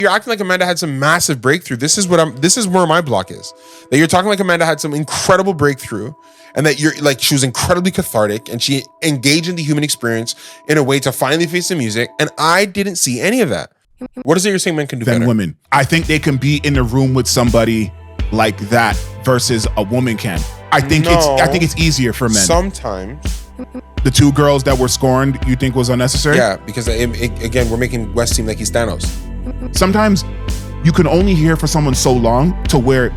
You're acting like Amanda had some massive breakthrough. This is where my block is. That you're talking like Amanda had some incredible breakthrough, and that you're like she was incredibly cathartic and she engaged in the human experience in a way to finally face the music. And I didn't see any of that. What is it you're saying men can do better? Women. I think they can be in the room with somebody like that versus a woman can. I think it's easier for men. Sometimes. The two girls that were scorned, you think was unnecessary? Yeah, because again, we're making Wes seem like he's Thanos. Sometimes you can only hear for someone so long to where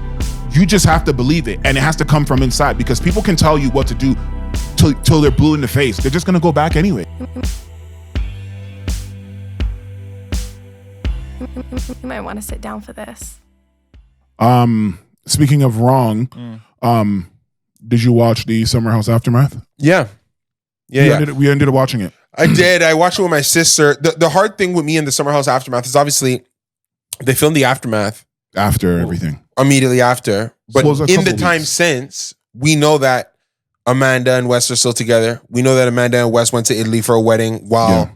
you just have to believe it, and it has to come from inside, because people can tell you what to do till they're blue in the face. They're just gonna go back anyway. You might want to sit down for this. Speaking of wrong, did you watch the Summer House Aftermath? Yeah. We ended up watching it. I did. I watched it with my sister. The hard thing with me and the Summer House Aftermath is obviously they filmed the aftermath after everything. Immediately after. But in the time since, we know that Amanda and Wes are still together. We know that Amanda and Wes went to Italy for a wedding while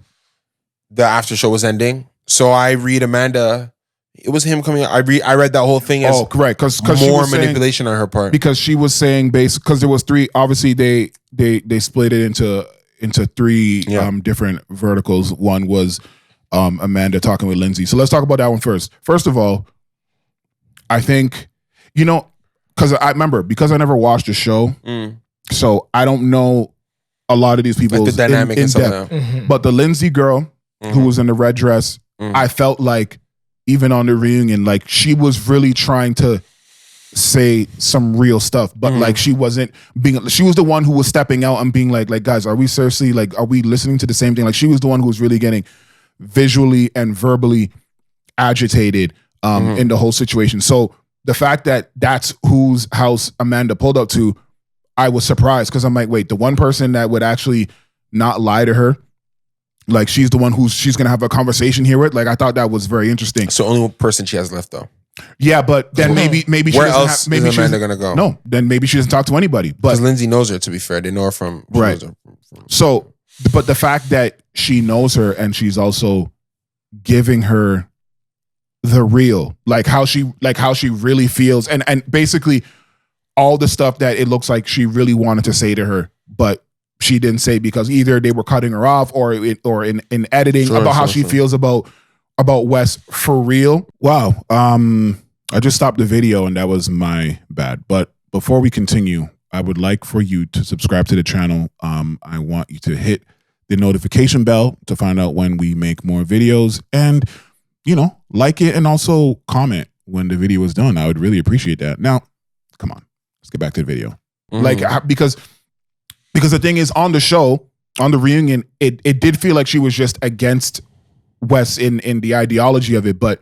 the after show was ending. So I read Amanda. It was him coming. I read that whole thing as correct, because more manipulation on her part. Because she was saying because there was three. Obviously, they split it into three different verticals. One was Amanda talking with Lindsay. So let's talk about that one first. First of all, I think because I remember because I never watched the show, so I don't know a lot of these people like the dynamic and stuff. But the Lindsay girl who was in the red dress, I felt like. Even on the reunion, like she was really trying to say some real stuff, but like she wasn't being. She was the one who was stepping out and being like guys, are we seriously are we listening to the same thing? Like she was the one who was really getting visually and verbally agitated in the whole situation. So the fact that that's whose house Amanda pulled up to, I was surprised because I'm like, wait, the one person that would actually not lie to her. Like she's the one she's gonna have a conversation here with. Like I thought that was very interesting. So only one person she has left though. Yeah, but then maybe she where else is Amanda gonna go? No, then maybe she doesn't talk to anybody. But because Lindsay knows her. To be fair, they know her from right. So, but the fact that she knows her and she's also giving her the real, like how she really feels, and basically all the stuff that it looks like she really wanted to say to her, but. She didn't say because either they were cutting her off or in editing about how she feels about Wes for real. Wow. I just stopped the video and that was my bad. But before we continue, I would like for you to subscribe to the channel. I want you to hit the notification bell to find out when we make more videos and, like it and also comment when the video is done. I would really appreciate that. Now, come on, let's get back to the video. Because the thing is, on the show, on the reunion, it did feel like she was just against Wes in the ideology of it. But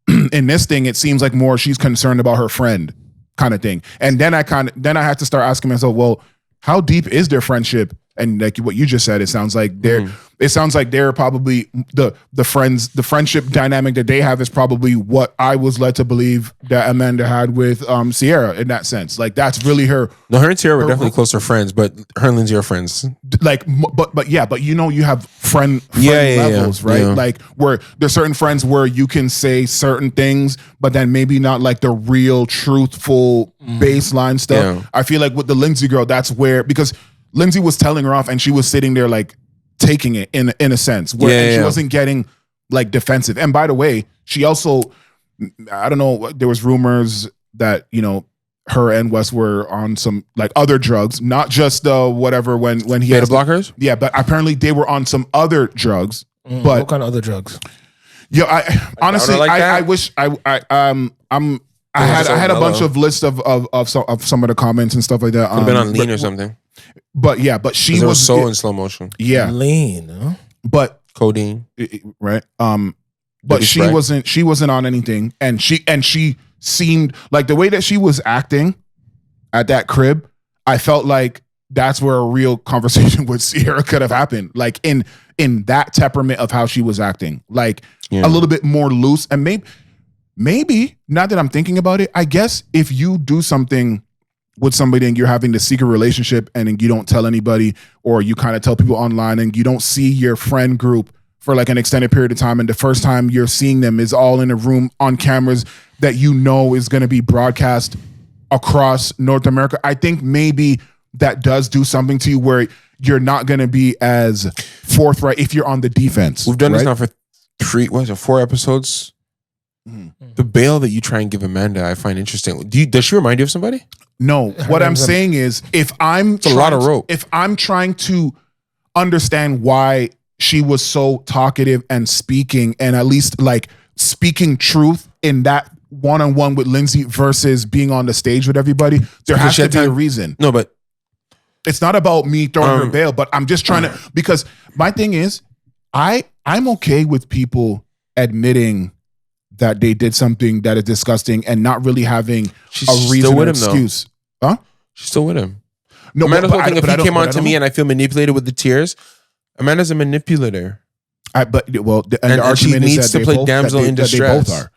in this thing, it seems like more she's concerned about her friend kind of thing. And then I had to start asking myself, well, how deep is their friendship? And like what you just said, it sounds like they're probably the friendship dynamic that they have is probably what I was led to believe that Amanda had with Ciara in that sense. Like that's really her. No, her and Ciara were definitely closer friends, but her and Lindsay are friends. Like, but you have friend levels, right? Yeah. Like where there's certain friends where you can say certain things, but then maybe not like the real truthful baseline stuff. Yeah. I feel like with the Lindsay girl, that's where because. Lindsay was telling her off and she was sitting there like taking it in a sense where she wasn't getting like defensive. And by the way, she also, I don't know, there was rumors that, her and Wes were on some like other drugs, not just whatever when he had blockers. Yeah, but apparently they were on some other drugs. But what kind of other drugs? Yeah, I wish I had a bunch of lists of some of the comments and stuff like that. Could have been on lean or something. But she was so in slow motion. Yeah, lean, huh? But codeine, right? But she wasn't on anything, and she seemed like the way that she was acting at that crib. I felt like that's where a real conversation with Ciara could have happened. Like in that temperament of how she was acting, like a little bit more loose, and maybe now that I'm thinking about it, I guess if you do something with somebody and you're having the secret relationship and you don't tell anybody, or you kind of tell people online and you don't see your friend group for like an extended period of time, and the first time you're seeing them is all in a room on cameras that you know is going to be broadcast across North America, I think maybe that does do something to you where you're not going to be as forthright if you're on the defense. We've done this now for 4 episodes. The bail that you try and give Amanda, I find interesting. Does she remind you of somebody? No. What I'm saying is, if I'm a lot of rope. If I'm trying to understand why she was so talkative and speaking, and at least like speaking truth in that one-on-one with Lindsay versus being on the stage with everybody, there has to be a reason. No, but it's not about me throwing her bail, but I'm just trying to, because my thing is, I'm okay with people admitting that they did something that is disgusting and not really having a reason or excuse. Huh? She's still with him. No, Amanda's whole thing, if he came on to me and I feel manipulated with the tears, Amanda's a manipulator. And the argument she needs is that to play damsel in distress. They both are.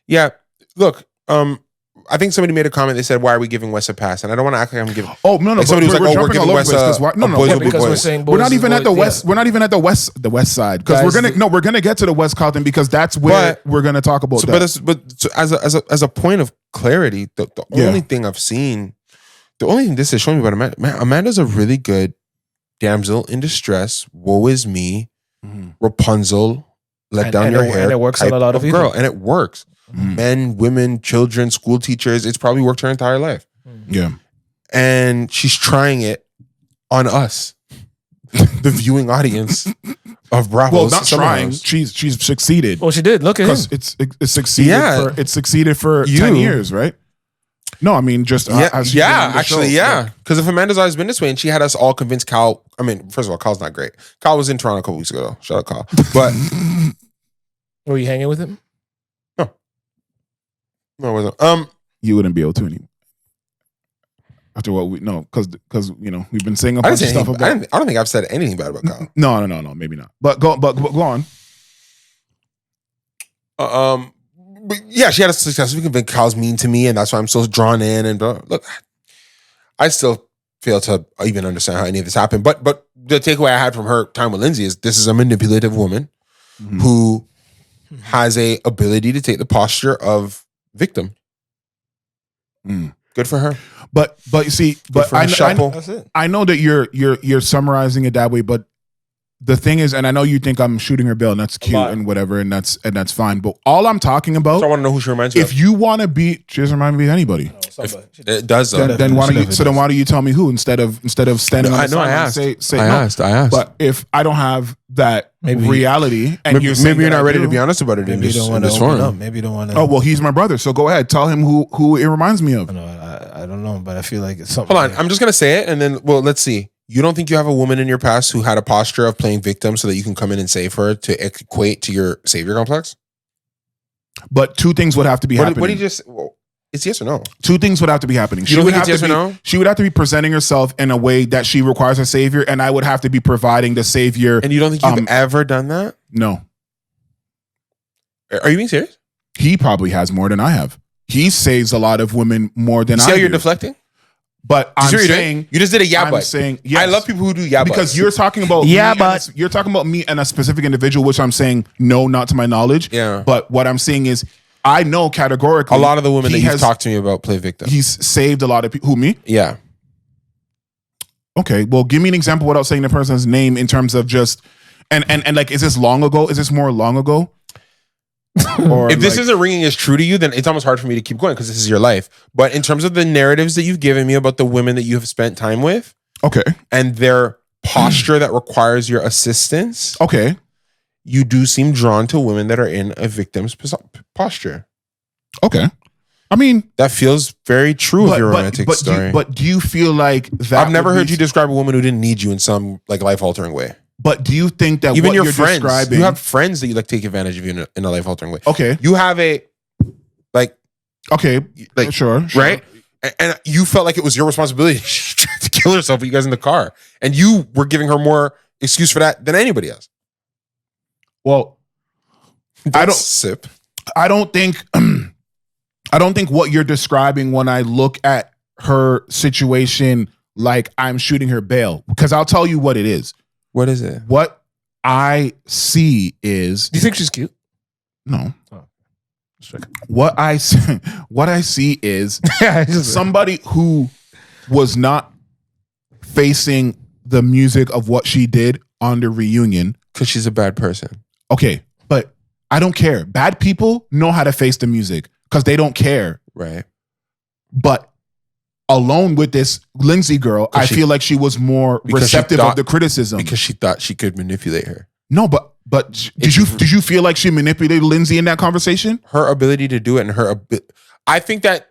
Yeah, look, I think somebody made a comment. They said, "Why are we giving Wes a pass?" And I don't want to act like I'm giving. Oh no, like somebody was like, "Oh, we're giving Wes a because we're saying boys. We're not even at the West. We're not even at the West side because we're gonna get to the West Carlton because that's where we're gonna talk about. But as a point of clarity, the only thing I've seen, the only thing this is showing me about Amanda's a really good damsel in distress. Woe is me, Rapunzel, let down your hair. And it works on a lot of people. Girl, and it works. Men, women, children, school teachers. It's probably worked her entire life. Yeah. And she's trying it on us, the viewing audience of Bravos. Well, not trying. She's succeeded. Well, she did. Look at him. It's succeeded. Yeah. It's succeeded for 10 years, right? No, I mean, just Because if Amanda's always been this way, and she had us all convinced Kyle. I mean, first of all, Kyle's not great. Kyle was in Toronto a couple weeks ago. Shout out Kyle. But were you hanging with him? No, it wasn't. You wouldn't be able to anymore. After what we know, because we've been saying a bunch of stuff about. I don't think I've said anything bad about Kyle. No, maybe not. But go on. But yeah, she had a successful convinced Kyle's mean to me, and that's why I'm so drawn in. And look, I still fail to even understand how any of this happened. But the takeaway I had from her time with Lindsay is this is a manipulative woman who has a ability to take the posture of victim. Good for her. But you see, but I know that you're summarizing it that way, but the thing is, and I know you think I'm shooting her bill, and that's cute and whatever, and that's fine. But all I'm talking about, so I want to know who she reminds me of. If you want to be, she doesn't remind me of anybody. It does. Then why don't you tell me who instead of standing on the side and say I asked. But if I don't have that reality, and maybe you're not ready to be honest about it in this forum. Maybe you don't want to. Oh well, he's my brother, so go ahead, tell him who it reminds me of. I don't know, but I feel like it's something. Hold on, I'm just gonna say it, and then let's see. You don't think you have a woman in your past who had a posture of playing victim so that you can come in and save her to equate to your savior complex? But two things would have to be happening. What do you just? It's yes or no. Two things would have to be happening. You don't think it's yes or no? She would have to be presenting herself in a way that she requires a savior, and I would have to be providing the savior. And you don't think you've ever done that? No. Are you being serious? He probably has more than I have. He saves a lot of women more than I do. See how you're deflecting? But I'm saying you just did a yeah, but. Saying, yes. I love people who do yeah, because you're talking about you're talking about me and a specific individual, which I'm saying no, not to my knowledge. Yeah. But what I'm saying is, I know categorically a lot of the women that you've talked to me about play victim. He's saved a lot of people. Who, me? Yeah. Okay. Well, give me an example without saying the person's name in terms of just and like, is this long ago? Is this more long ago? Or if this isn't ringing as true to you, then it's almost hard for me to keep going because this is your life. But in terms of the narratives that you've given me about the women that you have spent time with, okay, and their posture that requires your assistance, okay, you do seem drawn to women that are in a victim's posture. Okay, I mean that feels very true of your romantic story. But do you feel like that? I've never heard you describe a woman who didn't need you in some like life altering way. But do you think that even what your you're friends, describing, you have friends that you like take advantage of you in a life altering way? Okay, you have a like, okay, like sure, right? And you felt like it was your responsibility to kill herself with you guys in the car, and you were giving her more excuse for that than anybody else. Well, I don't think I don't think what you're describing when I look at her situation like I'm shooting her bail, because I'll tell you what it is. What is it? What I see is Do you think she's cute? no. Just checking. What I see is Just- somebody who was not facing the music of what she did on the reunion. Because she's a bad person. Okay, but I don't care. Bad people know how to face the music because they don't care. Right. But alone with this Lindsay girl, I feel like she was more receptive of the criticism because she thought she could manipulate her. No, but did you feel like she manipulated Lindsay in that conversation? Her ability to do it and I think that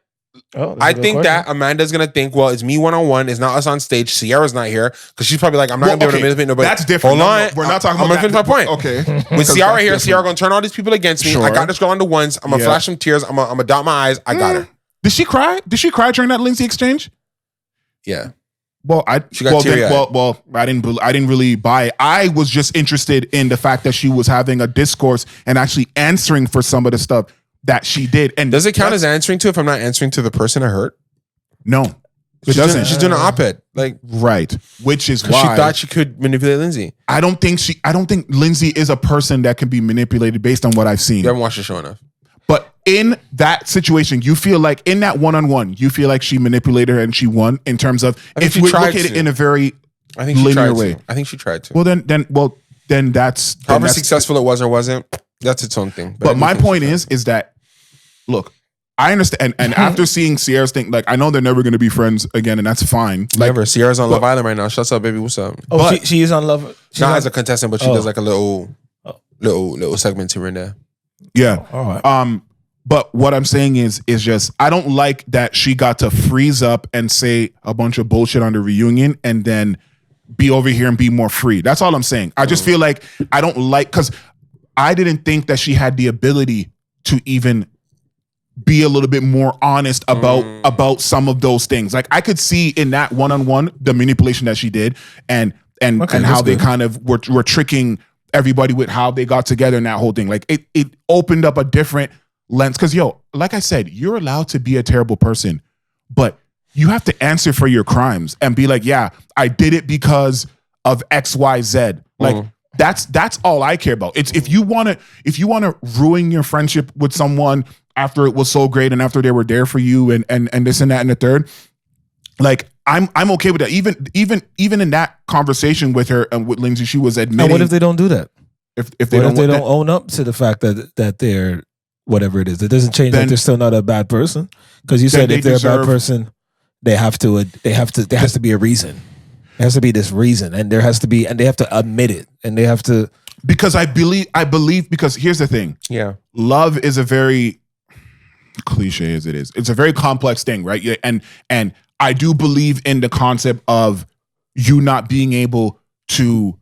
that Amanda's gonna think, well, it's me one-on-one. It's not us on stage. Ciara's not here because she's probably like, I'm not gonna be able to manipulate nobody. That's different. Hold on, we're not talking I'm about gonna finish my point. Okay, with Ciara here, Ciara gonna turn all these people against me. Sure. I got this girl on the ones. I'm gonna flash some tears. I'm gonna dot my eyes. I got her. Did she cry? Did she cry during that Lindsay exchange? Yeah. Well, she got teary-eyed. I didn't really buy it. I was just interested in the fact that she was having a discourse and actually answering for some of the stuff that she did. And does it count as answering to if I'm not answering to the person I hurt? No, it doesn't. She's doing an op-ed, like right, which is why she thought she could manipulate Lindsay. I don't think Lindsay is a person that can be manipulated based on what I've seen. You haven't watched the show enough. But in that situation, you feel like in that one-on-one, you feel like she manipulated her and she won in terms of if we look at it in a very linear way. I think she tried to. Well, then that's however successful it was or wasn't. That's its own thing. But my point is that look, I understand, and after seeing Ciara's thing, like I know they're never going to be friends again, and that's fine. Like, never. Ciara's on Love Island right now. Shut up, baby. What's up? Oh, but she is on Love. Not as a contestant, but she does like a little segments here and there. Yeah. All right. But what I'm saying is just I don't like that she got to freeze up and say a bunch of bullshit on the reunion and then be over here and be more free. That's all I'm saying. I just feel like I don't like because I didn't think that she had the ability to even be a little bit more honest about some of those things. Like I could see in that one-on-one the manipulation that she did and how they kind of were tricking everybody with how they got together and that whole thing. Like it opened up a different lens. Cause like I said, you're allowed to be a terrible person, but you have to answer for your crimes and be like, yeah, I did it because of X, Y, Z. Like that's all I care about. It's if you wanna ruin your friendship with someone after it was so great and after they were there for you and this and that and the third, like I'm okay with that. Even in that conversation with her and with Lindsay, she was admitting. And what if they don't do that? If they don't own up to the fact that they're whatever it is, it doesn't change that they're still not a bad person. Because you said if they're a bad person, there has to be a reason. There has to be this reason, and they have to admit it, and they have to. Because I believe because here's the thing. Yeah, love is a very cliche as it is. It's a very complex thing, right? Yeah, and I do believe in the concept of you not being able to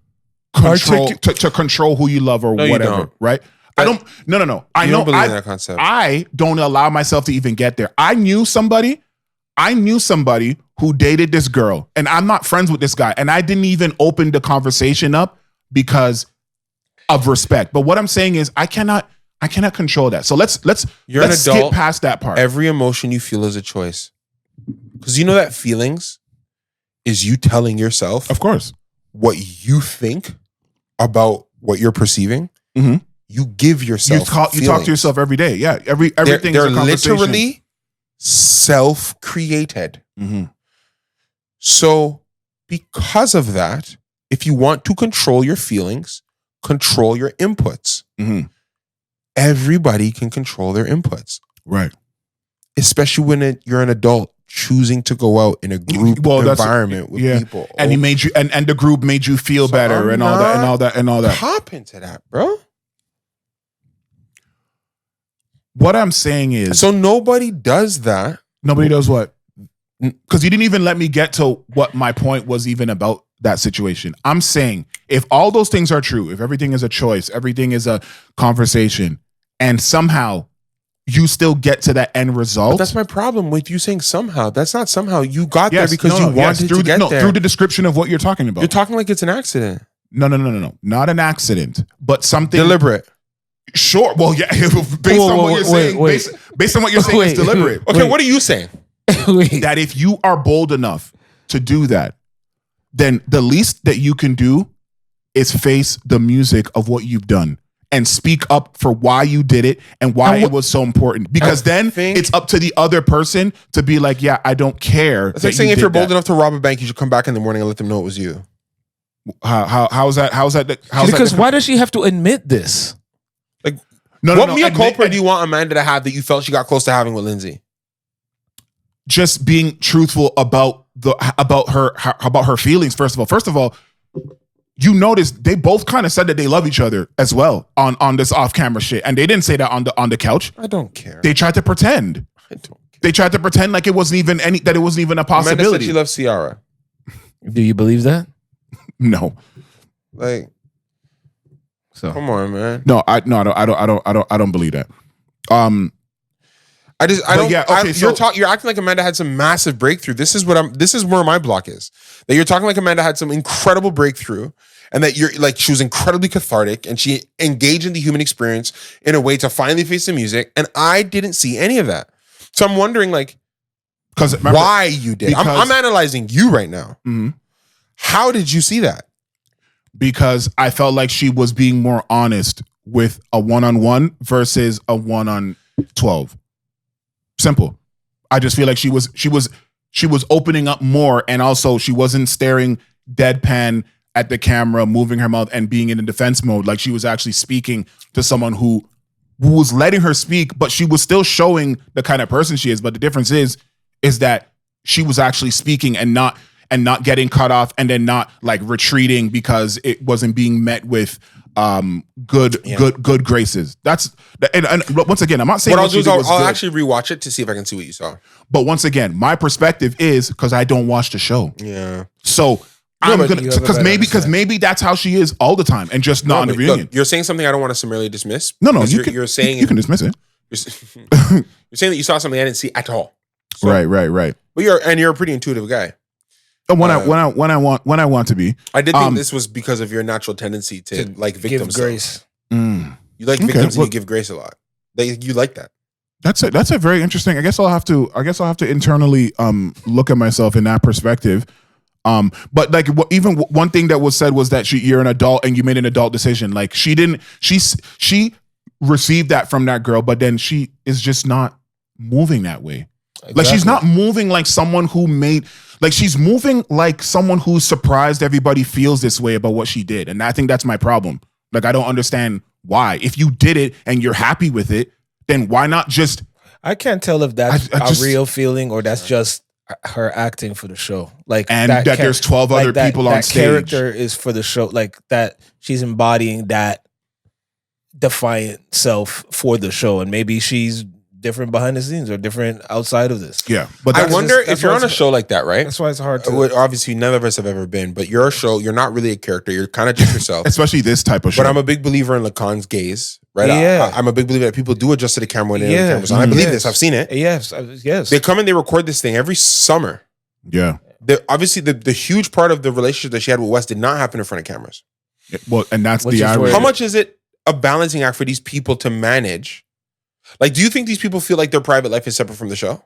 control who you love or whatever, right? I don't. No. I don't believe in that concept. I don't allow myself to even get there. I knew somebody who dated this girl, and I'm not friends with this guy, and I didn't even open the conversation up because of respect. But what I'm saying is, I cannot control that. So let's skip past that part. Every emotion you feel is a choice, because you know that feelings is you telling yourself, of course, what you think about what you're perceiving. Mm-hmm. You give yourself. You talk to yourself every day. Yeah, everything. They're literally self-created. Mm-hmm. So, because of that, if you want to control your feelings, control your inputs. Mm-hmm. Everybody can control their inputs, right? Especially when you're an adult choosing to go out in a group environment with people, and he made you, and the group made you feel better, and all that. Hop into that, bro. What I'm saying is, so nobody does that. Nobody does what? Because you didn't even let me get to what my point was even about that situation. I'm saying if all those things are true, if everything is a choice, everything is a conversation, and somehow you still get to that end result. But that's my problem with you saying somehow. That's not somehow. You got there because you wanted to get there. Through the description of what you're talking about. You're talking like it's an accident. No. Not an accident, but something deliberate. Sure. Well, yeah. Based on what you're saying, based on what you're saying, it's deliberate. Okay, what are you saying? That if you are bold enough to do that, then the least that you can do is face the music of what you've done and speak up for why you did it and why it was so important. Because then it's up to the other person to be like, yeah, I don't care. It's like saying if you're bold enough to rob a bank, you should come back in the morning and let them know it was you. How's that? Because why does she have to admit this? Like, what mea culpa do you want Amanda to have that you felt she got close to having with Lindsay? Just being truthful about her feelings. First of all, you notice they both kind of said that they love each other as well on this off camera shit, and they didn't say that on the couch. I don't care. They tried to pretend. I don't care. They tried to pretend like it wasn't even a possibility. Amanda said she loves Ciara. Do you believe that? No. Like, so come on, man. No, I don't believe that. You're acting like Amanda had some massive breakthrough. This is where my block is. That you're talking like Amanda had some incredible breakthrough, and that you're like she was incredibly cathartic and she engaged in the human experience in a way to finally face the music. And I didn't see any of that. So I'm wondering, like, why you did. I'm analyzing you right now. Mm-hmm. How did you see that? Because I felt like she was being more honest with a 1-on-1 versus a 1-on-12. Simple. I just feel like she was opening up more, and also she wasn't staring deadpan at the camera, moving her mouth and being in a defense mode. Like she was actually speaking to someone who was letting her speak, but she was still showing the kind of person she is. But the difference is that she was actually speaking and not getting cut off, and then not like retreating because it wasn't being met with good graces. That's and once again, I'm not saying what I'll do is I'll actually rewatch it to see if I can see what you saw. But once again, my perspective is because I don't watch the show. Yeah. So I'm gonna because maybe that's how she is all the time, and just not in the reunion. Look, you're saying something I don't want to summarily dismiss. No, you're saying you can dismiss it. You're saying that you saw something I didn't see at all. So, right. But you're a pretty intuitive guy. When I want to be. I did think this was because of your natural tendency to like victims. Give grace. You like victims and you give grace a lot. You like that. That's a very interesting. I guess I'll have to internally look at myself in that perspective. But like even one thing that was said was that you're an adult and you made an adult decision. Like she received that from that girl, but then she is just not moving that way. Exactly. Like she's not moving like someone who she's moving like someone who's surprised everybody feels this way about what she did. And I think that's my problem. Like, I don't understand why. If you did it and you're happy with it, then why not just... I can't tell if that's a real feeling or that's just her acting for the show. Like, and that there's 12 other people on stage. That character is for the show. Like, that she's embodying that defiant self for the show. And maybe she's different behind the scenes or different outside of this. Yeah. But I wonder if you're on a show like that, right? That's why it's hard to... Obviously, none of us have ever been, but you're a show. You're not really a character. You're kind of just yourself. Especially this type of show. But I'm a big believer in Lacan's gaze, right? Yeah. I'm a big believer that people do adjust to the camera when they're on the cameras. And I believe this. I've seen it. Yes. They come and they record this thing every summer. Yeah. Obviously, the huge part of the relationship that she had with Wes did not happen in front of cameras. Well, and that's the irony. How much is it a balancing act for these people to manage? Like, do you think these people feel like their private life is separate from the show?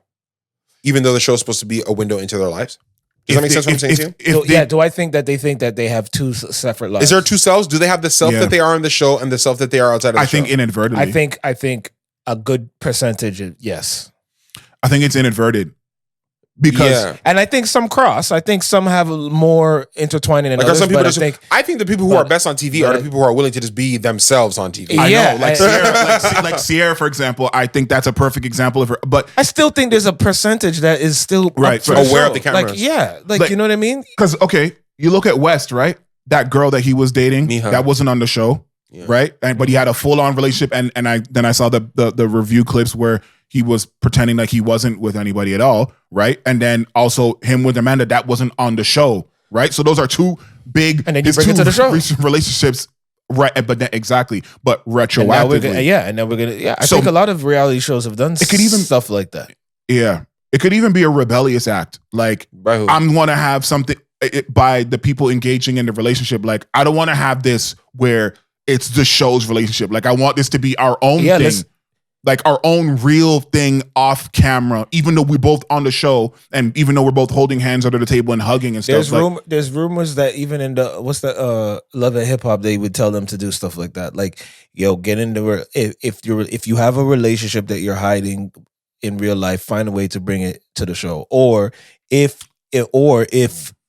Even though the show is supposed to be a window into their lives? Does that make sense what I'm saying to you? Do I think that they think that they have two separate lives? Is there two selves? Do they have the self that they are on the show and the self that they are outside of the show? I think inadvertently. I think a good percentage, yes. I think it's inadvertent. Because and I think some cross. I think some have more intertwining than others. Some people I think the people who are best on TV are the people who are willing to just be themselves on TV. I know, like Ciara, for example. I think that's a perfect example of her. But I still think there's a percentage that is still aware of the cameras. Like you know what I mean? Because you look at West, right? That girl that he was dating, that wasn't on the show, right? But he had a full on relationship, and I saw the review clips where he was pretending like he wasn't with anybody at all, right? And then also him with Amanda, that wasn't on the show, right? So those are two big, and then you bring it to the show relationships, right? But then, exactly, but retroactively, and then we're gonna, I think a lot of reality shows have done stuff like that. Yeah, it could even be a rebellious act, like I'm gonna have something by the people engaging in the relationship. Like I don't want to have this where it's the show's relationship. Like I want this to be our own thing. like our own real thing off camera, even though we're both on the show and even though we're both holding hands under the table and hugging and stuff. There's rumors that even in the Love and Hip Hop, they would tell them to do stuff like that. Like, yo, get into if you have a relationship that you're hiding in real life, find a way to bring it to the show. Or if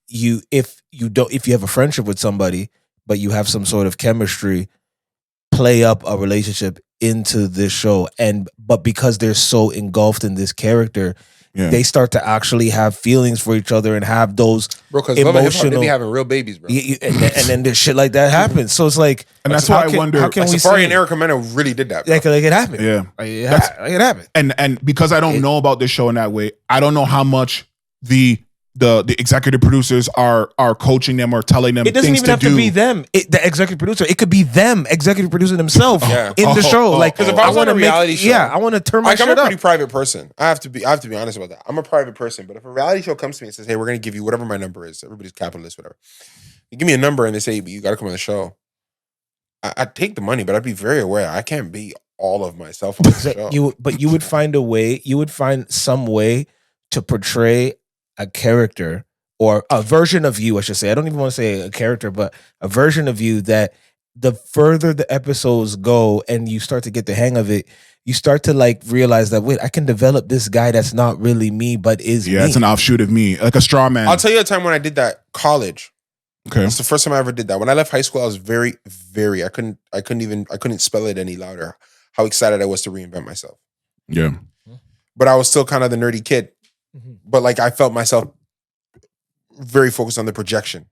you have a friendship with somebody, but you have some sort of chemistry, play up a relationship into this show. But because they're so engulfed in this character, they start to actually have feelings for each other and have those emotional. They be having real babies, bro. And then there's shit like that happens. So it's like, and that's why I wonder. How can we Safari and Erica Mena really did that, bro. Like it happened. Yeah, it happened. And because I don't know about this show in that way, I don't know how much the executive producers are coaching them or telling them. It doesn't even have to be them. The executive producer. It could be them executive producing themselves in the show. Like, because if I was on a reality show, I want to turn my shit I'm a up. pretty private person. I have to be honest about that. I'm a private person, but if a reality show comes to me and says, "Hey, we're going to give you whatever my number is," everybody's capitalist, whatever. You give me a number and they say, "But you got to come on the show." I'd take the money, but I'd be very aware I can't be all of myself on the show. You would find a way. You would find some way to portray a character or a version of you, I should say. I don't even want to say a character, but a version of you that the further the episodes go and you start to get the hang of it, you start to like realize that, wait, I can develop this guy that's not really me, but is me. Yeah, it's an offshoot of me, like a straw man. I'll tell you a time when I did that, college. Okay. That's the first time I ever did that. When I left high school, I was very, very, I couldn't spell it any louder how excited I was to reinvent myself. Yeah. But I was still kind of the nerdy kid. But like I felt myself very focused on the projection.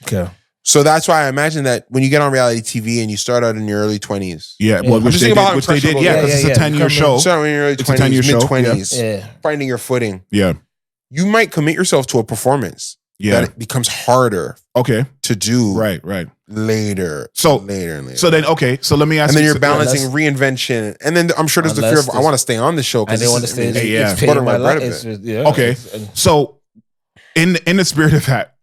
Okay. So that's why I imagine that when you get on reality TV and you start out in your early 20s. Yeah, well, which they did. Yeah, because it's a 10-year show. Start out in your early 20s, mid-20s, finding your footing. Yeah. You might commit yourself to a performance that it becomes harder to do later. So then, so let me ask you. And then you're balancing reinvention. And then I'm sure there's the fear of, I want to stay on the show. And they want to stay. It's paying my life. Okay. So in the spirit of that,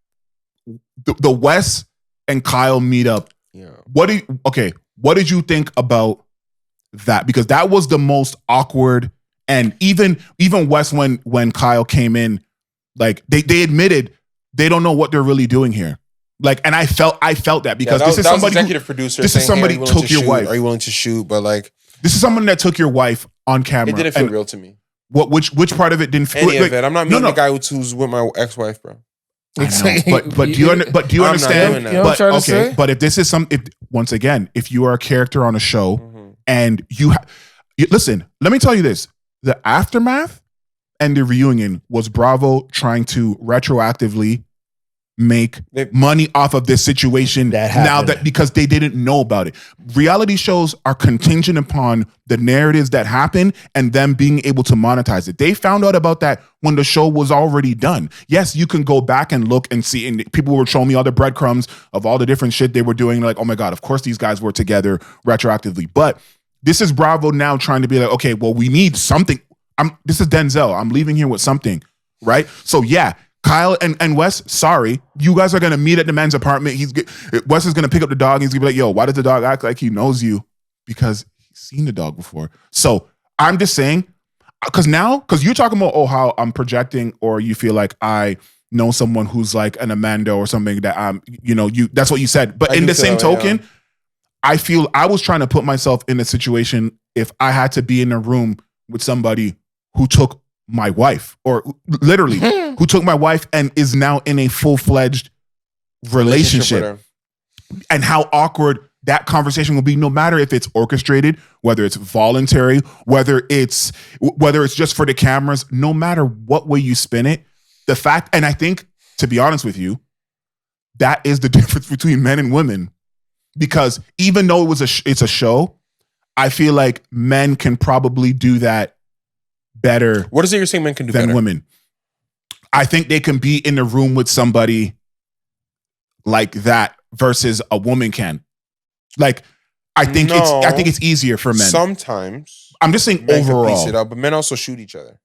the Wes and Kyle meet up. Yeah. What did you think about that? Because that was the most awkward. And even Wes, when Kyle came in, like they admitted they don't know what they're really doing here. Like, and I felt that because this is somebody executive producer. This is somebody who took your wife. Are you willing to shoot? But like, this is someone that took your wife on camera. It didn't feel real to me. Which part of it didn't feel? Any of it. I'm not meeting the guy who's with my ex-wife, bro. But do you understand? But if this is once again, if you are a character on a show and you listen, let me tell you this: the aftermath and the reunion was Bravo trying to retroactively make money off of this situation now that because they didn't know about it. Reality shows are contingent upon the narratives that happen and them being able to monetize it. They found out about that when the show was already done. Yes, you can go back and look and see, and people were showing me all the breadcrumbs of all the different shit they were doing. Like, oh my God, of course these guys were together retroactively. But this is Bravo now trying to be like, okay, well, we need something. This is Denzel. I'm leaving here with something, right? So yeah, Kyle and Wes, sorry, you guys are gonna meet at the man's apartment. Wes is gonna pick up the dog. And he's gonna be like, "Yo, why does the dog act like he knows you?" Because he's seen the dog before. So I'm just saying, because you're talking about how I'm projecting, or you feel like I know someone who's like an Amanda or something that that's what you said. But in the same token, I feel I was trying to put myself in a situation if I had to be in a room with somebody who took my wife, or literally who took my wife and is now in a full-fledged relationship, and how awkward that conversation will be, no matter if it's orchestrated, whether it's voluntary, whether it's just for the cameras, no matter what way you spin it, the fact, and I think, to be honest with you, that is the difference between men and women, because even though it's a show, I feel like men can probably do that better. What is it you're saying men can do than better? Women? I think they can be in the room with somebody like that versus a woman can. Like, I think it's easier for men. Sometimes. I'm just saying men overall. Can piece it up, but men also shoot each other.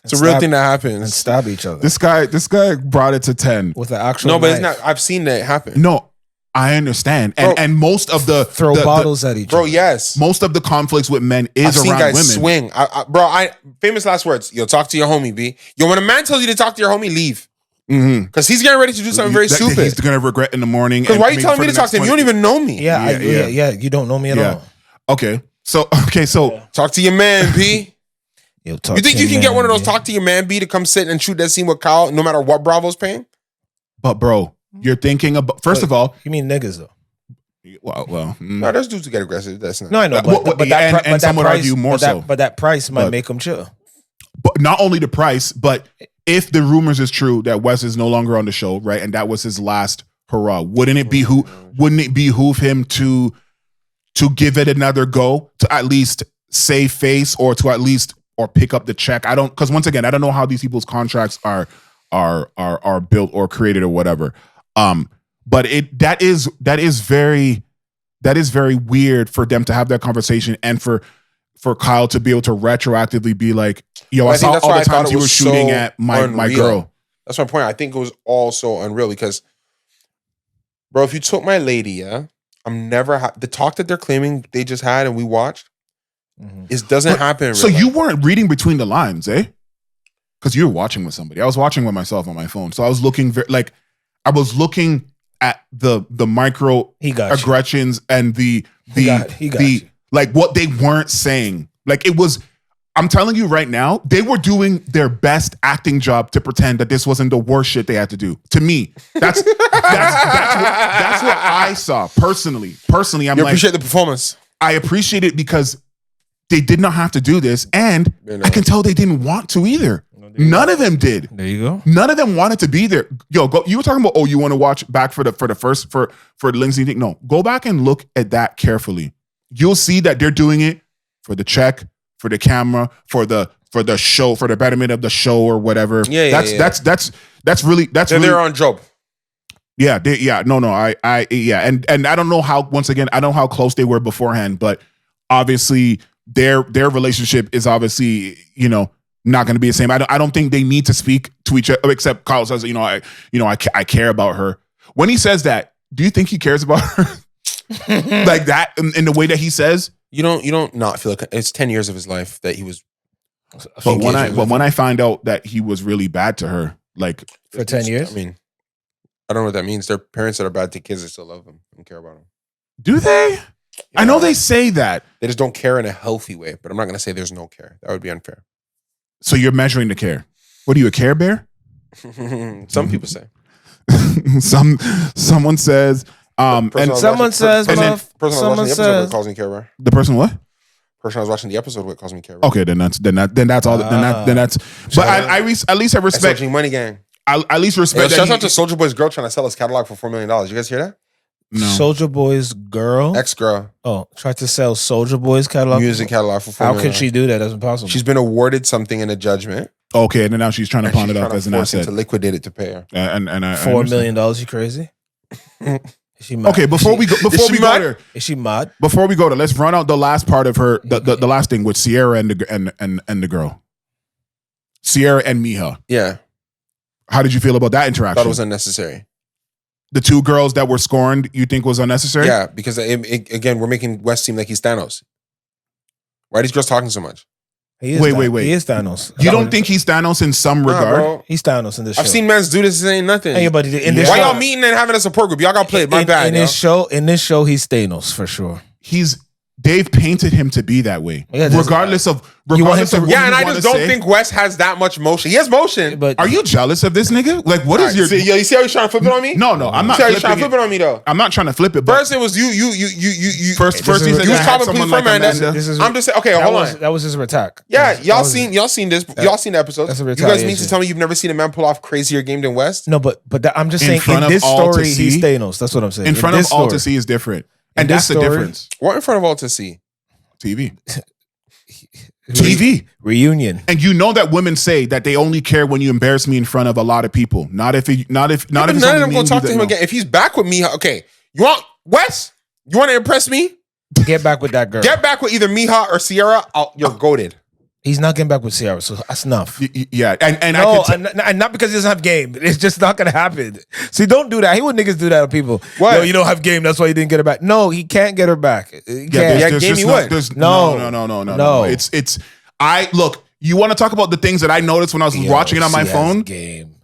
It's a real thing that happens. And stab each other. This guy brought it to 10 with the actual. No, but knife. it's not. I've seen that happen. No, I understand, and most of the throw bottles at each other. Bro, yes. Most of the conflicts with men is I've seen around guys women. swing. Famous last words. Yo, talk to your homie, B. Yo, when a man tells you to talk to your homie, leave. Because he's getting ready to do something very stupid. He's going to regret in the morning. Because why are you telling me to talk to him? You don't even know me. Yeah, you don't know me at all. Okay, so talk to your man, B. Yo, you think you can get one of those talk to your man, B, to come sit and shoot that scene with Kyle, no matter what Bravo's paying? But bro, you're thinking about of all. You mean niggas though? Well, no, there's dudes who get aggressive. That's not. No, I know, but some would argue more so. But that price might make them chill. But not only the price, but if the rumors is true that Wes is no longer on the show, right, and that was his last hurrah, wouldn't it behoove him to give it another go, to at least save face, or to at least pick up the check? Because once again, I don't know how these people's contracts are built or created or whatever. But that is very weird for them to have that conversation, and for Kyle to be able to retroactively be like, yo, I saw all the times you were shooting at my girl. That's my point. I think it was all so unreal because, bro, if you took my lady, I'm never the talk that they're claiming they just had and we watched, it doesn't happen. So you weren't reading between the lines, eh? Because you were watching with somebody. I was watching with myself on my phone, so I was looking at the micro aggressions and the like what they weren't saying. Like it was, I'm telling you right now, they were doing their best acting job to pretend that this wasn't the worst shit they had to do. To me, that's what I saw personally. I'm you appreciate the performance. I appreciate it because they did not have to do this, and I can tell they didn't want to either. None of them did. There you go. None of them wanted to be there. Yo, go. You were talking about, you want to watch back for the first for Lindsay thing. No, go back and look at that carefully. You'll see that they're doing it for the check, for the camera, for the show, for the betterment of the show or whatever. That's really they're on job. Yeah, no, I and I don't know how. Once again, I don't know how close they were beforehand, but obviously their relationship is obviously not going to be the same. I don't think they need to speak to each other, except Kyle says, I care about her. When he says that, do you think he cares about her like that in the way that he says? You don't not feel like it's 10 years of his life that he was. But when I find out that he was really bad to her, like for 10 years, I mean, I don't know what that means. Their parents that are bad to kids, they still love them and care about them. Do they? Yeah. I know they say that. They just don't care in a healthy way. But I'm not going to say there's no care. That would be unfair. So you're measuring the care. What are you, a Care Bear? Some people say. Someone says, and someone says, someone says, calls me Care Bear. The person what? Person I was watching the episode with calls me Care Bear. Okay, then that's all. Then that's. But at least I respect. SLG Money Gang. I at least respect. Shout out to Soulja Boy's girl trying to sell his catalog for $4 million. You guys hear that? No. Soulja Boy's girl, ex-girl. Oh, tried to sell Soulja Boy's catalog, music catalog for $4 million. How can she do that? That's impossible. She's been awarded something in a judgment. Okay, and then now she's trying to pawn it off as an asset to liquidate it to pay her. And $4 million. You crazy? Is she mad? Okay, before we go there, is she mad? Before we go there, let's run out the last part of her. The last thing with Ciara and the girl, Ciara and Meija. Yeah. How did you feel about that interaction? I thought it was unnecessary. The two girls that were scorned, you think was unnecessary? Yeah, because again, we're making West seem like he's Thanos. Why are these girls talking so much? Wait. He is Thanos. You don't think he's Thanos in some regard? Bro. He's Thanos in this show. I've seen men do this. This ain't nothing. Anybody in this Why show, y'all meeting and having a support group? Y'all got played. My bad. In this show, he's Thanos for sure. They've painted him to be that way, regardless of what and I just don't think Wes has that much motion. He has motion, but are you jealous of this nigga? Like, what is your? You see how he's trying to flip it on me? No, I'm not. See how he's trying to flip it on me though. I'm not trying to flip it. First, it was you. First, he said you was calling please for Amanda. I'm just saying. Okay, hold on. That was his attack. Yeah, y'all seen this. Y'all seen the episodes. You guys mean to tell me you've never seen a man pull off crazier game than West? No, but I'm just saying in this story he's Thanos. That's what I'm saying. In front of all to see is different, and that's the difference. What in front of all to see? TV. Reunion. And you know that women say that they only care when you embarrass me in front of a lot of people. Not if none of them gonna talk to him again. If he's back with me, okay. You want Wes? You want to impress me? Get back with that girl. Get back with either Meija or Ciara. You're goated. He's not getting back with Ciara, so that's enough. Yeah, and no, and not because he doesn't have game. It's just not gonna happen. See, don't do that. He would niggas do that to people. What? Yo, you don't have game. That's why you didn't get her back. No, he can't get her back. He can't. No. It's. I look. You want to talk about the things that I noticed when I was watching it on my phone? Game.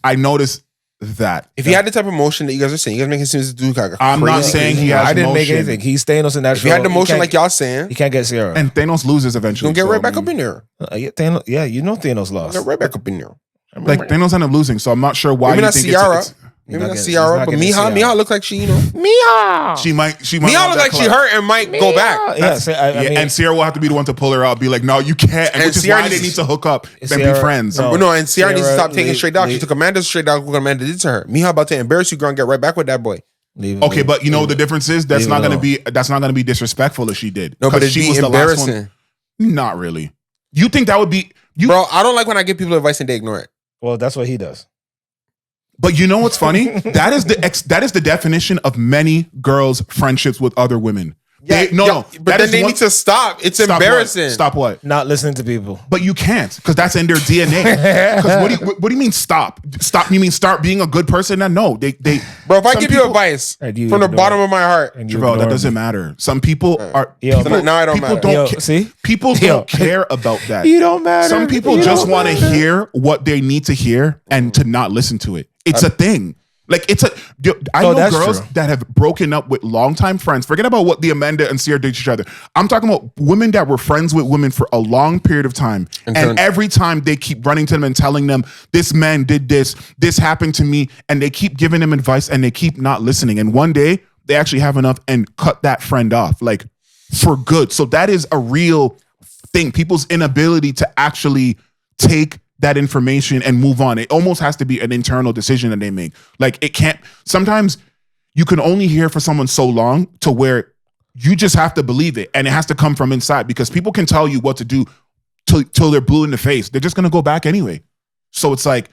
I noticed that. If he had the type of motion that you guys are saying, you guys make it seem as a dude like a I'm not saying he has I didn't make motion. anything. He's Thanos in that show. If he had the motion like y'all saying, he can't get Ciara. And Thanos loses eventually. he's gonna get right back up in there. Yeah, you know Thanos lost. Get right back up in there. Like Thanos ended up losing, so I'm not sure why. Maybe you not think Ciara. it's Maybe not Ciara, but Meija look like she, you know. Meija. She might. Meija look like she hurt and might go back. Yeah, I mean, and Ciara will have to be the one to pull her out. Be like, no, you can't. And which is why they need to hook up and be friends. No, and Ciara needs to stop taking straight dog. She took Amanda's straight dog. What Amanda did to her. Meija about to embarrass you, girl, and get right back with that boy. Okay, but you know the difference is that's not gonna be disrespectful if she did. No, but it'd be embarrassing. Not really. You think that would be Bro, I don't like when I give people advice and they ignore it. Well, that's what he does. But you know what's funny? That is the definition of many girls' friendships with other women. But then they need to stop. It's embarrassing. Stop what? Not listening to people. But you can't because that's in their DNA. Because what do you mean stop? Stop? You mean start being a good person? No, they. Bro, if I give you advice from the bottom of my heart, Trivelle, that doesn't matter. Some people are. Now I don't matter. See, people don't care about that. You don't matter. Some people just want to hear what they need to hear and to not listen to it. It's a thing. Like I know girls that have broken up with longtime friends. Forget about what the Amanda and Ciara did to each other. I'm talking about women that were friends with women for a long period of time. And every time they keep running to them and telling them, this man did this happened to me. And they keep giving them advice and they keep not listening. And one day they actually have enough and cut that friend off, like for good. So that is a real thing. People's inability to actually take that information and move on. It almost has to be an internal decision that they make. Like it can't, sometimes you can only hear for someone so long to where you just have to believe it. And it has to come from inside because people can tell you what to do till they're blue in the face. They're just going to go back anyway. So it's like,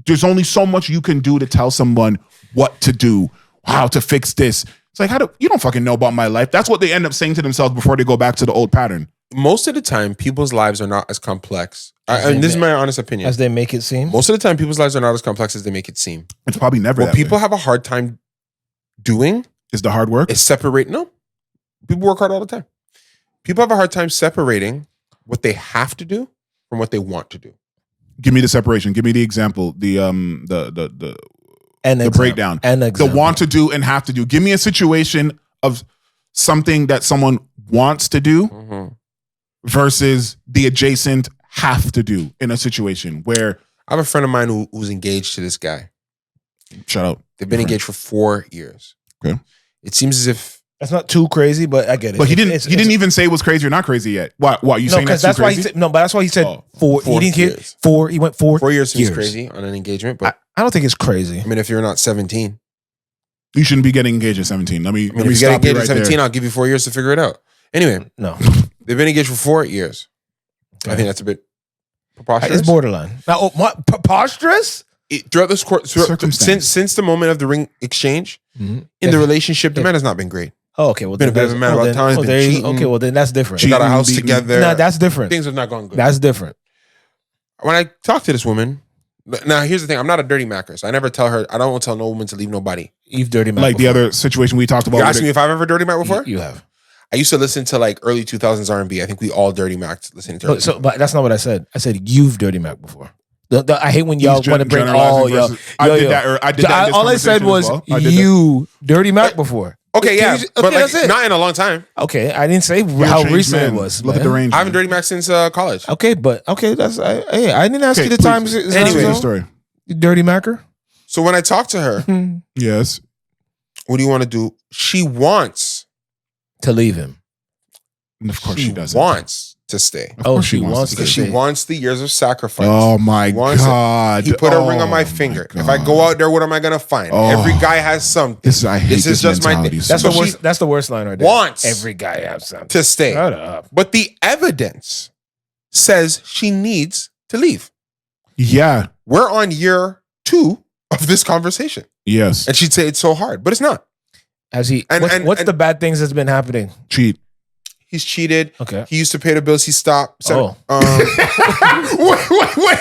there's only so much you can do to tell someone what to do, how to fix this. It's like, you don't fucking know about my life. That's what they end up saying to themselves before they go back to the old pattern. Most of the time, people's lives are not as complex. And this is my honest opinion. As they make it seem? Most of the time, people's lives are not as complex as they make it seem. It's probably never What people have a hard time doing is the hard work. Is separate. No. People work hard all the time. People have a hard time separating what they have to do from what they want to do. Give me the separation. Give me the example. The breakdown. The want to do and have to do. Give me a situation of something that someone wants to do versus the adjacent have to do in a situation where I have a friend of mine who's engaged to this guy. Shout out. They've been engaged for 4 years. Okay. It seems as if that's not too crazy, but I get it. But he didn't even say it was crazy or not crazy yet. Why you saying that's too crazy? But that's why he said 4. He didn't get 4. He went 4 years. Seems crazy on an engagement, but I don't think it's crazy. I mean, if you're not 17, you shouldn't be getting engaged at 17. Let me if you get engaged at 17, I'll give you 4 years to figure it out. Anyway, no, they've been engaged for 4 years. Okay. I think that's a bit preposterous. It's borderline. Now, what preposterous? Throughout this course, since the moment of the ring exchange in the relationship, the man has not been great. Oh, okay. Well, been a bit of a man about time. Okay, well then that's different. They got a house together. No, that's different. Things have not gone good. That's different. When I talk to this woman, now here's the thing: I'm not a dirty macker, so I never tell her. I don't tell no woman to leave nobody. You've dirty macked like before. The other situation we talked about. You asked me if I've ever dirty macked before. You have. I used to listen to like early 2000s R&B. I think we all dirty macked listening to. But that's not what I said. I said you've dirty macked before. I hate when y'all want to bring all y'all. I did that. All I said was you dirty macked before. Okay, yeah, but like, not in a long time. Okay, I didn't say how recent it was. Look at the range. I haven't dirty macked since college. Okay, that's I didn't ask you the times. Anyway, story. Dirty macker. So when I talk to her, yes, what do you want to do? She wants to leave him. And of course, she doesn't. Wants to stay. Oh, she wants because she wants the years of sacrifice. Oh my God! He put a ring on my finger. If I go out there, what am I gonna find? Every guy has something. This is just my thing. That's the worst line right there. Wants every guy has something to stay. Shut up. But the evidence says she needs to leave. Yeah, we're on year 2 of this conversation. Yes, and she'd say it's so hard, but it's not. What's the bad things that's been happening? Cheat. He's cheated. Okay. He used to pay the bills. He stopped. So, wait.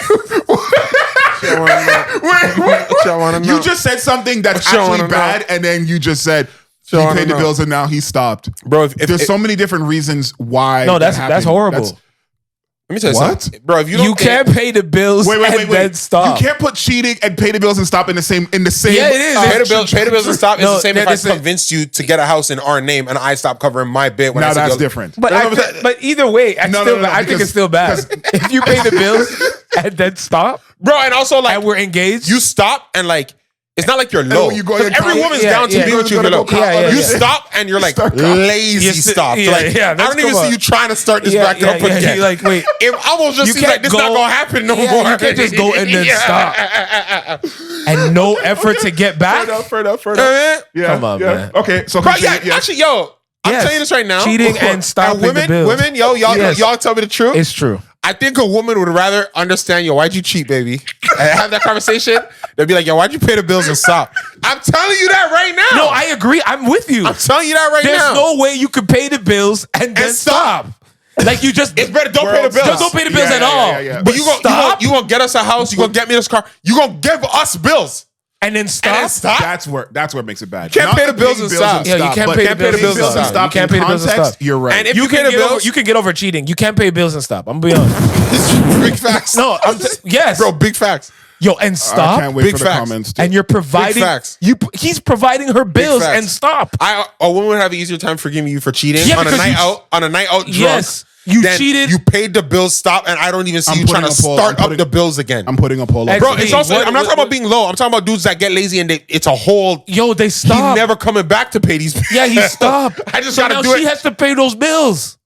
You just said something that's actually bad, and then you just said he paid the bills and now he stopped. Bro, there's so many different reasons why. No, that's horrible. Let me tell you What? something, bro. If you can't pay the bills and then stop. You can't put cheating and pay the bills and stop in the same. Yeah, it is. Pay the bills and stop is the same if I this is- convinced you to get a house in our name and I stop covering my bit. When Now I said that's the- different. But but either way, I think it's still bad. If you pay the bills and then stop, bro. And also like and we're engaged, you stop and like. It's not like you're low. you go 'Cause in every college- woman's down to be with you if you're low. You stop and you're like lazy stop. Like, I don't even see you trying to start this back up again. You're like, wait, It almost just seems like this not gonna happen no more. You can't just go and then stop. And no effort to get back. Fair enough. Yeah, Come on, man. Okay, so Bro, actually, yo, I'm telling you this right now. Cheating and stopping the bills. Women, y'all tell me the truth. It's true. I think a woman would rather understand, yo, why'd you cheat, baby? And have that conversation. They'll be like, yo, why'd you pay the bills and stop? I'm telling you that right now. No, I agree. I'm with you. I'm telling you that right There's now. no way you could pay the bills and then stop. Like you just, it's better. Don't pay the bills. Just don't pay the bills at all. But you gonna get us a house. You gonna get me this car. You gonna give us bills. And then stop. That's where it makes it bad. Can't pay the bills and stop. Yeah, you can't pay the bills and stop. You can't pay the bills and stop. You're right. And if you pay the bills, you can get over cheating. You can't pay bills and stop. I'm gonna be honest. Big facts. No, yes, bro. Big facts. Yo, and stop. I can't wait Big for the facts. comments. And you're providing. Big facts. He's providing her bills facts. and stop. A woman would have an easier time forgiving you for cheating Yeah, on a because night out. On a night out drunk. Yes, you then cheated. You paid the bills. Stop, and I don't even see I'm you trying to putting a poll. start I'm up putting- the bills again. I'm putting a poll up. Bro, it's also. What- I'm not talking about being low. I'm talking about dudes that get lazy and it's a whole. Yo, they He stop. never coming back to pay these. Yeah, he stopped. I just So gotta now do she it. has to pay those bills.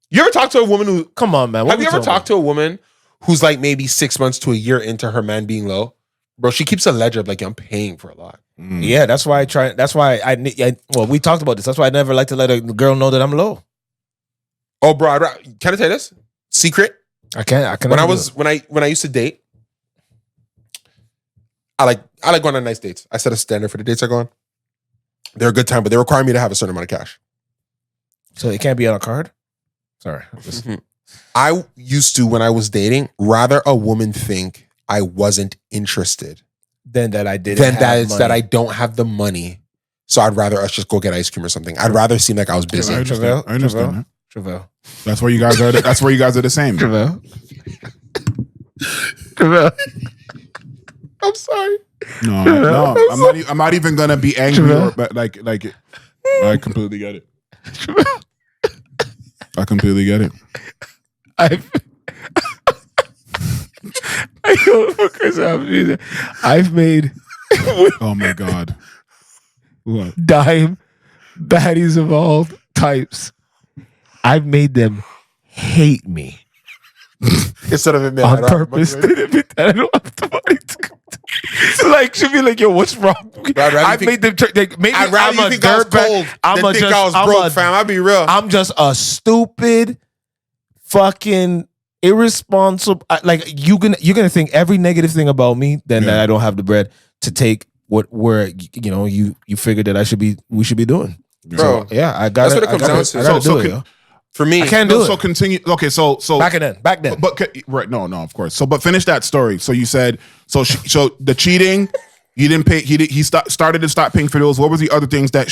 You ever talk to a woman who? Come on, man. What Have you ever talked to a woman who's like maybe 6 months to a year into her man being low? Bro, she keeps a ledger of like, I'm paying for a lot. Yeah, that's why I try. That's why well, we talked about this. That's why I never like to let a girl know that I'm low. Oh, bro, can I tell you this? Secret. I can't. When I used to date, I like going on nice dates. I set a standard for the dates I go on. They're a good time, but they require me to have a certain amount of cash. So it can't be on a card. Sorry. I used to, when I was dating, rather a woman think I wasn't interested Then that I did. than that I don't have the money. So I'd rather us just go get ice cream or something. I'd rather seem like I was busy. I understand that. Trivelle. That's where you guys are. That's where you guys are the same. Trivelle. I'm sorry. No. I'm not even gonna be angry. But like, I completely get it. I completely get it. I've made Oh my god. What? dime baddies of all types. I've made them hate me Instead of admit on purpose. I don't have the money to come to. Like, she'll be like, yo, what's wrong? I've made them maybe I'd rather you think I was cold than think I was broke, fam. I'll be real. I'm just a stupid, fucking irresponsible. Like you're gonna think every negative thing about me, then that I don't have the bread to take where you figured that we should be doing. Bro, So, I got. that's what it comes down to. I gotta do it. Yo. For me, I can't do it. So continue. Okay, so Back then. But right, no, of course. So, but finish that story. So you said so the cheating. He didn't pay. He started to stop paying for those. What was the other things that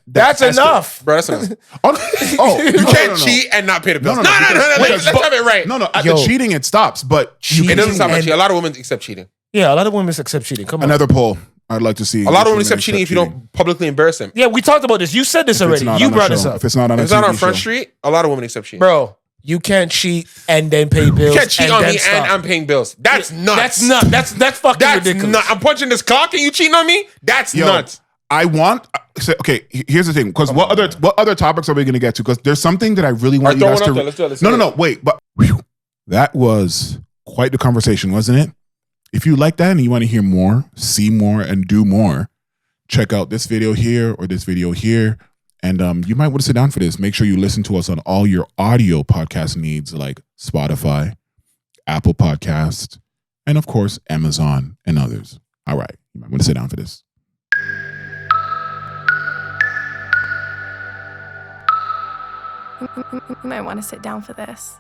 That's enough, bro. That's enough. You can't cheat and not pay the bills. No. Let's have it right. No. At the cheating, it stops. But It doesn't stop at cheating. A lot of women accept cheating. Yeah, a lot of women accept cheating. Come on. another poll. I'd like to see. A lot of women accept cheating if you don't publicly embarrass them. Yeah, we talked about this. You said this already. You brought this up. If it's not on, If it's not on Front Street, a lot of women accept cheating. Bro, you can't cheat and then pay bills. You can't cheat and on then me stop. and I'm paying bills. That's nuts. That's nuts. That's fucking That's ridiculous. nuts. I'm punching this clock and you cheating on me? That's nuts. I want. Okay, here's the thing. Because what other topics are we going to get to? Because there's something that I really want you guys to. Let's do it. No. Wait, but that was quite the conversation, wasn't it? If you like that and you want to hear more, see more, and do more, check out this video here or this video here. And you might want to sit down for this. Make sure you listen to us on all your audio podcast needs like Spotify, Apple Podcast, and of course, Amazon and others. All right. You might want to sit down for this. You might want to sit down for this.